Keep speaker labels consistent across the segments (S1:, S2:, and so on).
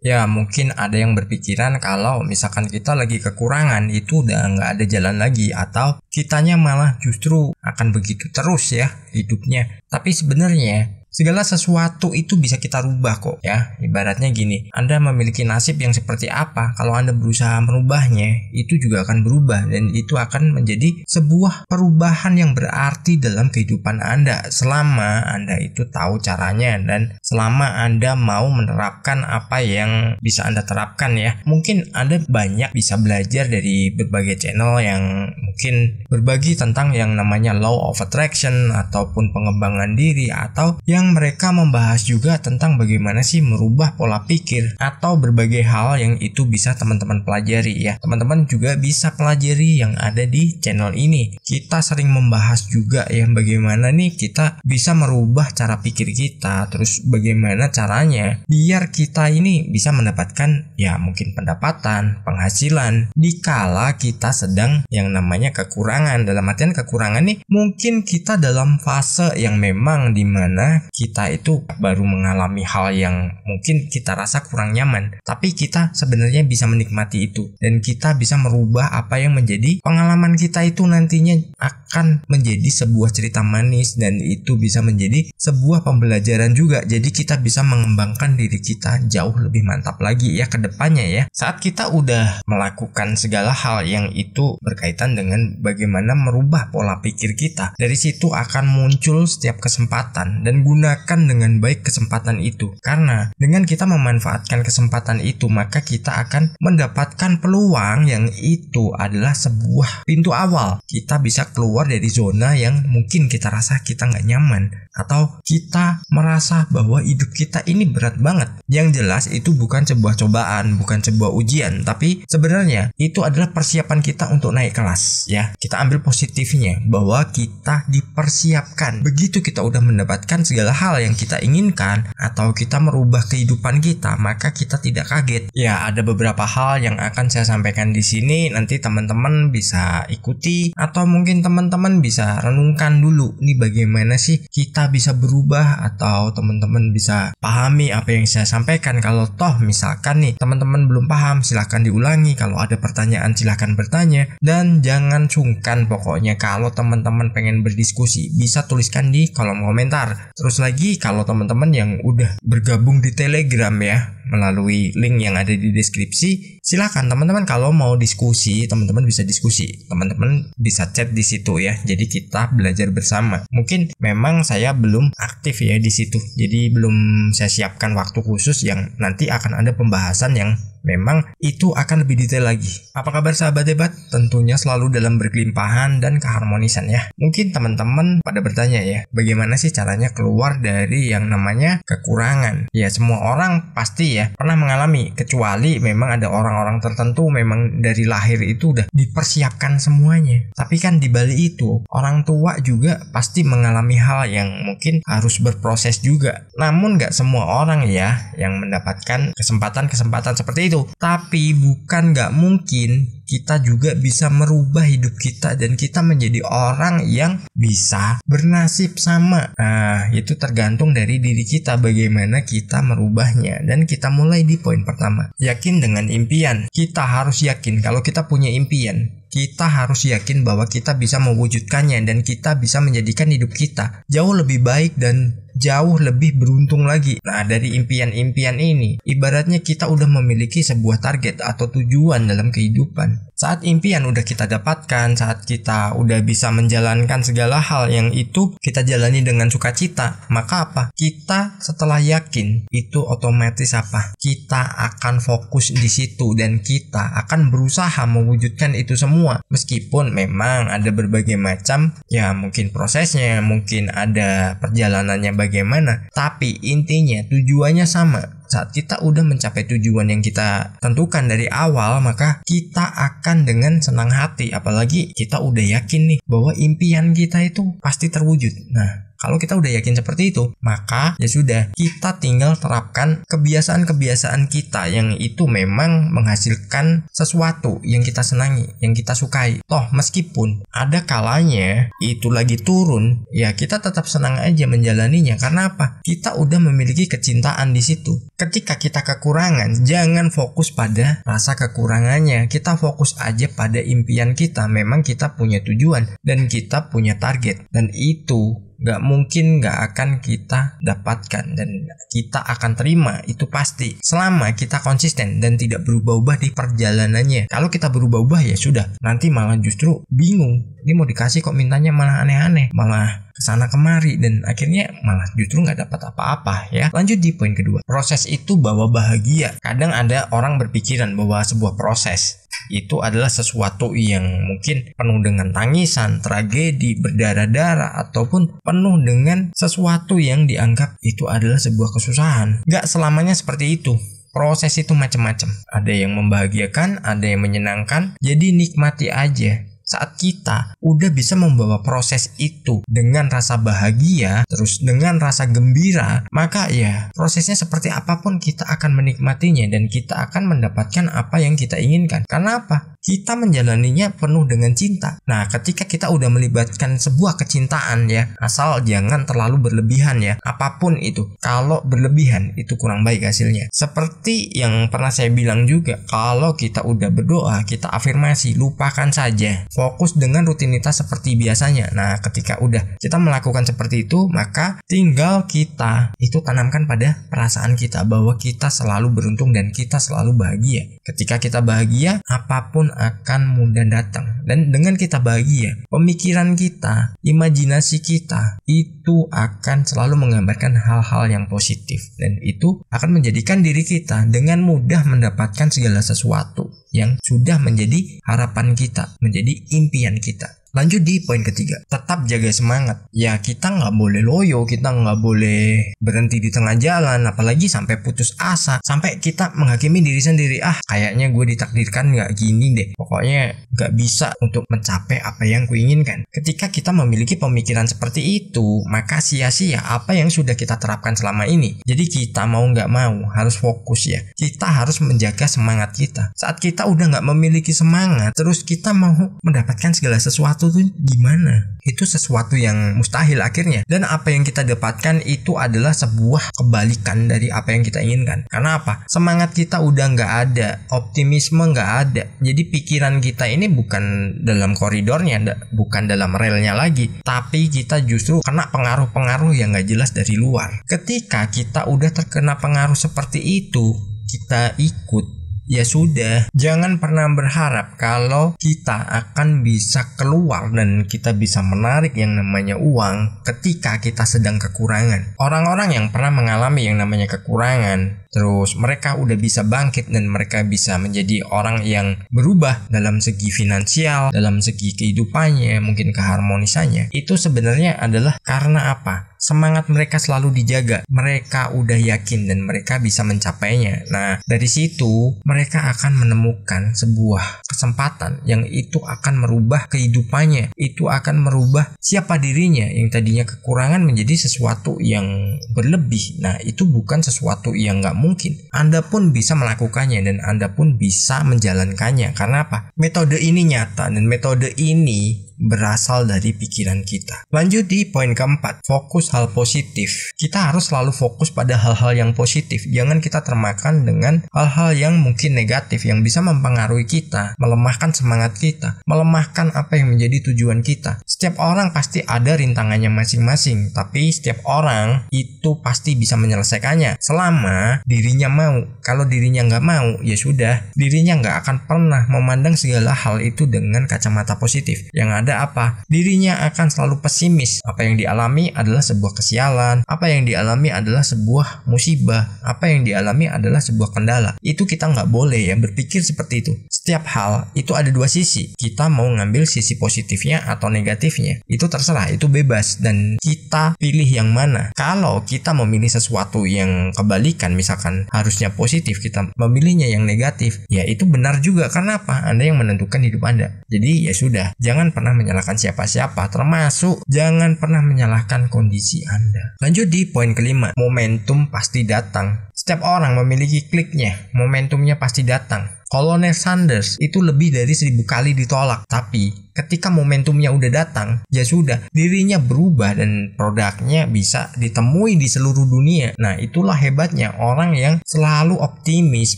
S1: Ya mungkin ada yang berpikiran kalau misalkan kita lagi kekurangan itu udah nggak ada jalan lagi, atau kitanya malah justru akan begitu terus ya hidupnya. Tapi sebenarnya segala sesuatu itu bisa kita rubah kok ya. Ibaratnya gini, Anda memiliki nasib yang seperti apa, kalau Anda berusaha merubahnya, itu juga akan berubah. Dan itu akan menjadi sebuah perubahan yang berarti dalam kehidupan Anda, selama Anda itu tahu caranya dan selama Anda mau menerapkan apa yang bisa Anda terapkan ya. Mungkin Anda banyak bisa belajar dari berbagai channel yang mungkin berbagi tentang yang namanya law of attraction ataupun pengembangan diri, atau yang mereka membahas juga tentang bagaimana sih merubah pola pikir, atau berbagai hal yang itu bisa teman-teman pelajari ya. Teman-teman juga bisa pelajari yang ada di channel ini. Kita sering membahas juga ya bagaimana nih kita bisa merubah cara pikir kita, terus bagaimana caranya biar kita ini bisa mendapatkan ya mungkin pendapatan, penghasilan dikala kita sedang yang namanya kekurangan. Dalam artian kekurangan nih mungkin kita dalam fase yang memang dimana kita itu baru mengalami hal yang mungkin kita rasa kurang nyaman, tapi kita sebenarnya bisa menikmati itu dan kita bisa merubah apa yang menjadi pengalaman kita itu nantinya akan menjadi sebuah cerita manis, dan itu bisa menjadi sebuah pembelajaran juga. Jadi kita bisa mengembangkan diri kita jauh lebih mantap lagi ya ke depannya ya. Saat kita udah melakukan segala hal yang itu berkaitan dengan bagaimana merubah pola pikir kita, dari situ akan muncul setiap kesempatan, dan gunakan dengan baik kesempatan itu. Karena dengan kita memanfaatkan kesempatan itu, maka kita akan mendapatkan peluang yang itu adalah sebuah pintu awal. Kita bisa keluar dari zona yang mungkin kita rasa kita nggak nyaman, atau kita merasa bahwa hidup kita ini berat banget. Yang jelas itu bukan sebuah cobaan, bukan sebuah ujian, tapi sebenarnya itu adalah persiapan kita untuk naik kelas ya. Kita ambil positifnya bahwa kita dipersiapkan. Begitu kita udah mendapatkan segala hal yang kita inginkan atau kita merubah kehidupan kita, maka kita tidak kaget. Ya, ada beberapa hal yang akan saya sampaikan di sini, nanti teman-teman bisa ikuti atau mungkin teman-teman bisa renungkan dulu nih bagaimana sih kita bisa berubah, atau teman-teman bisa pahami apa yang saya sampaikan. Kalau toh misalkan nih teman-teman belum paham, silahkan diulangi. Kalau ada pertanyaan silahkan bertanya, dan jangan sungkan pokoknya kalau teman-teman pengen berdiskusi bisa tuliskan di kolom komentar. Terus lagi kalau teman-teman yang udah bergabung di Telegram ya melalui link yang ada di deskripsi, silakan teman-teman kalau mau diskusi, teman-teman bisa diskusi, teman-teman bisa chat di situ ya. Jadi kita belajar bersama. Mungkin memang saya belum aktif ya di situ, jadi belum saya siapkan waktu khusus yang nanti akan ada pembahasan yang memang itu akan lebih detail lagi. Apa kabar sahabat hebat? Tentunya selalu dalam berkelimpahan dan keharmonisan ya. Mungkin teman-teman pada bertanya ya, bagaimana sih caranya keluar dari yang namanya kekurangan? Ya semua orang pasti ya pernah mengalami, kecuali memang ada orang-orang tertentu memang dari lahir itu udah dipersiapkan semuanya. Tapi kan di balik itu orang tua juga pasti mengalami hal yang mungkin harus berproses juga. Namun gak semua orang ya yang mendapatkan kesempatan-kesempatan seperti itu. Tapi bukan gak mungkin kita juga bisa merubah hidup kita dan kita menjadi orang yang bisa bernasib sama. Nah, itu tergantung dari diri kita bagaimana kita merubahnya. Dan kita mulai di poin pertama, yakin dengan impian. Kita harus yakin kalau kita punya impian. Kita harus yakin bahwa kita bisa mewujudkannya dan kita bisa menjadikan hidup kita jauh lebih baik dan jauh lebih beruntung lagi. Nah, dari impian-impian ini, ibaratnya kita udah memiliki sebuah target atau tujuan dalam kehidupan. Saat impian udah kita dapatkan, saat kita udah bisa menjalankan segala hal yang itu kita jalani dengan sukacita, maka apa? Kita setelah yakin, itu otomatis apa? Kita akan fokus di situ dan kita akan berusaha mewujudkan itu semua. Meskipun memang ada berbagai macam, ya mungkin prosesnya, mungkin ada perjalanannya bagaimana, tapi intinya tujuannya sama. Saat kita udah mencapai tujuan yang kita tentukan dari awal, maka kita akan dengan senang hati, apalagi kita udah yakin nih bahwa impian kita itu pasti terwujud. Nah, Kalau kita udah yakin seperti itu, maka ya sudah, kita tinggal terapkan kebiasaan-kebiasaan kita yang itu memang menghasilkan sesuatu yang kita senangi, yang kita sukai. Toh meskipun ada kalanya itu lagi turun, ya kita tetap senang aja menjalaninya. Karena apa? Kita udah memiliki kecintaan di situ. Ketika kita kekurangan, jangan fokus pada rasa kekurangannya. Kita fokus aja pada impian kita. Memang kita punya tujuan dan kita punya target, dan itu gak mungkin gak akan kita dapatkan dan kita akan terima, itu pasti, selama kita konsisten dan tidak berubah-ubah di perjalanannya. Kalau kita berubah-ubah ya sudah, nanti malah justru bingung, ini mau dikasih kok mintanya malah aneh-aneh, malah kesana kemari, dan akhirnya malah justru gak dapat apa-apa ya. Lanjut di poin kedua, proses itu bawa bahagia. Kadang ada orang berpikiran bahwa sebuah proses itu adalah sesuatu yang mungkin penuh dengan tangisan, tragedi, berdarah-darah, ataupun penuh dengan sesuatu yang dianggap itu adalah sebuah kesusahan. Gak selamanya seperti itu. Proses itu macam-macam. Ada yang membahagiakan, ada yang menyenangkan. Jadi nikmati aja. Saat kita udah bisa membawa proses itu dengan rasa bahagia, terus dengan rasa gembira, maka ya prosesnya seperti apapun kita akan menikmatinya dan kita akan mendapatkan apa yang kita inginkan. Karena apa? Kita menjalaninya penuh dengan cinta. Nah, ketika kita udah melibatkan sebuah kecintaan ya, asal jangan terlalu berlebihan ya, apapun itu. Kalau berlebihan itu kurang baik hasilnya. Seperti yang pernah saya bilang juga, kalau kita udah berdoa, kita afirmasi, lupakan saja. Fokus dengan rutinitas seperti biasanya. Nah, ketika udah kita melakukan seperti itu, maka tinggal kita itu tanamkan pada perasaan kita bahwa kita selalu beruntung dan kita selalu bahagia. Ketika kita bahagia, apapun akan mudah datang. Dan dengan kita bahagia, pemikiran kita, imajinasi kita itu akan selalu menggambarkan hal-hal yang positif, dan itu akan menjadikan diri kita dengan mudah mendapatkan segala sesuatu yang sudah menjadi harapan kita, menjadi impian kita. Lanjut di poin ketiga, tetap jaga semangat. Ya, kita nggak boleh loyo, kita nggak boleh berhenti di tengah jalan, apalagi sampai putus asa, sampai kita menghakimi diri sendiri. Kayaknya gue ditakdirkan nggak gini deh, pokoknya nggak bisa untuk mencapai apa yang kuinginkan. Ketika kita memiliki pemikiran seperti itu, maka sia-sia apa yang sudah kita terapkan selama ini. Jadi kita mau nggak mau harus fokus ya. Kita harus menjaga semangat kita. Saat kita udah nggak memiliki semangat, terus kita mau mendapatkan segala sesuatu tuh gimana? Itu sesuatu yang mustahil akhirnya. Dan apa yang kita dapatkan itu adalah sebuah kebalikan dari apa yang kita inginkan. Karena apa? Semangat kita udah nggak ada, optimisme nggak ada. Jadi pikiran kita ini bukan dalam koridornya, bukan dalam relnya lagi, tapi kita justru kena pengaruh-pengaruh yang nggak jelas dari luar. Ketika kita udah terkena pengaruh seperti itu, kita ikut, ya sudah, jangan pernah berharap kalau kita akan bisa keluar dan kita bisa menarik yang namanya uang ketika kita sedang kekurangan. Orang-orang yang pernah mengalami yang namanya kekurangan, terus mereka udah bisa bangkit dan mereka bisa menjadi orang yang berubah dalam segi finansial, dalam segi kehidupannya, mungkin keharmonisannya. Itu sebenarnya adalah karena apa? Semangat mereka selalu dijaga. Mereka udah yakin dan mereka bisa mencapainya. Nah, dari situ mereka akan menemukan sebuah kesempatan yang itu akan merubah kehidupannya. Itu akan merubah siapa dirinya yang tadinya kekurangan menjadi sesuatu yang berlebih. Nah, itu bukan sesuatu yang nggak mungkin. Anda pun bisa melakukannya dan Anda pun bisa menjalankannya. Karena apa? Metode ini nyata dan metode ini berasal dari pikiran kita. Lanjut di poin keempat, fokus hal positif. Kita harus selalu fokus pada hal-hal yang positif. Jangan kita termakan dengan hal-hal yang mungkin negatif yang bisa mempengaruhi kita, melemahkan semangat kita, melemahkan apa yang menjadi tujuan kita. Setiap orang pasti ada rintangannya masing-masing, tapi setiap orang itu pasti bisa menyelesaikannya selama dirinya mau. Kalau dirinya nggak mau, ya sudah, dirinya nggak akan pernah memandang segala hal itu dengan kacamata positif. Yang ada apa? Dirinya akan selalu pesimis. Apa yang dialami adalah sebuah kesialan, apa yang dialami adalah sebuah musibah, apa yang dialami adalah sebuah kendala. Itu kita nggak boleh ya berpikir seperti itu. Setiap hal itu ada dua sisi. Kita mau ngambil sisi positifnya atau negatifnya, itu terserah, itu bebas, dan kita pilih yang mana. Kalau kita memilih sesuatu yang kebalikan, misalkan harusnya positif, kita memilihnya yang negatif, ya itu benar juga. Karena apa? Anda yang menentukan hidup Anda. Jadi ya sudah, jangan pernah pernah menyalahkan siapa-siapa, termasuk jangan pernah menyalahkan kondisi Anda. Lanjut di poin kelima, momentum pasti datang. Setiap orang memiliki kliknya, momentumnya pasti datang. Kolonel Sanders itu lebih dari 1000 kali ditolak, tapi ketika momentumnya udah datang, ya sudah, dirinya berubah dan produknya bisa ditemui di seluruh dunia. Nah, itulah hebatnya orang yang selalu optimis,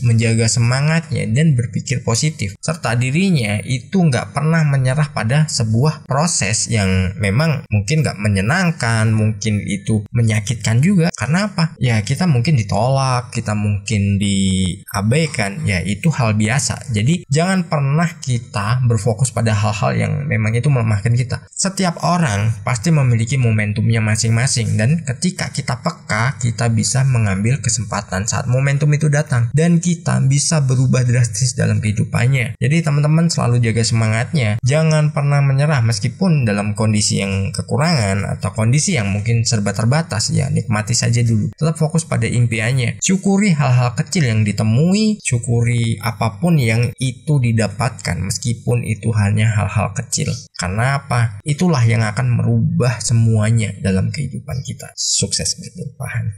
S1: menjaga semangatnya dan berpikir positif, serta dirinya itu nggak pernah menyerah pada sebuah proses yang memang mungkin nggak menyenangkan, mungkin itu menyakitkan juga. Karena apa? Ya kita mungkin ditolak, kita mungkin diabaikan, ya itu hal biasa. Jadi jangan pernah kita berfokus pada hal-hal yang memang itu melemahkan kita. Setiap orang pasti memiliki momentumnya masing-masing, dan ketika kita peka, kita bisa mengambil kesempatan saat momentum itu datang dan kita bisa berubah drastis dalam kehidupannya. Jadi teman-teman selalu jaga semangatnya, jangan pernah menyerah meskipun dalam kondisi yang kekurangan atau kondisi yang mungkin serba terbatas. Ya nikmati saja dulu, tetap fokus pada impiannya, syukuri hal-hal kecil yang ditemui, syukuri apapun yang itu didapatkan meskipun itu hanya hal-hal kecil. Karena apa? Itulah yang akan merubah semuanya dalam kehidupan kita. Sukses berlimpahan.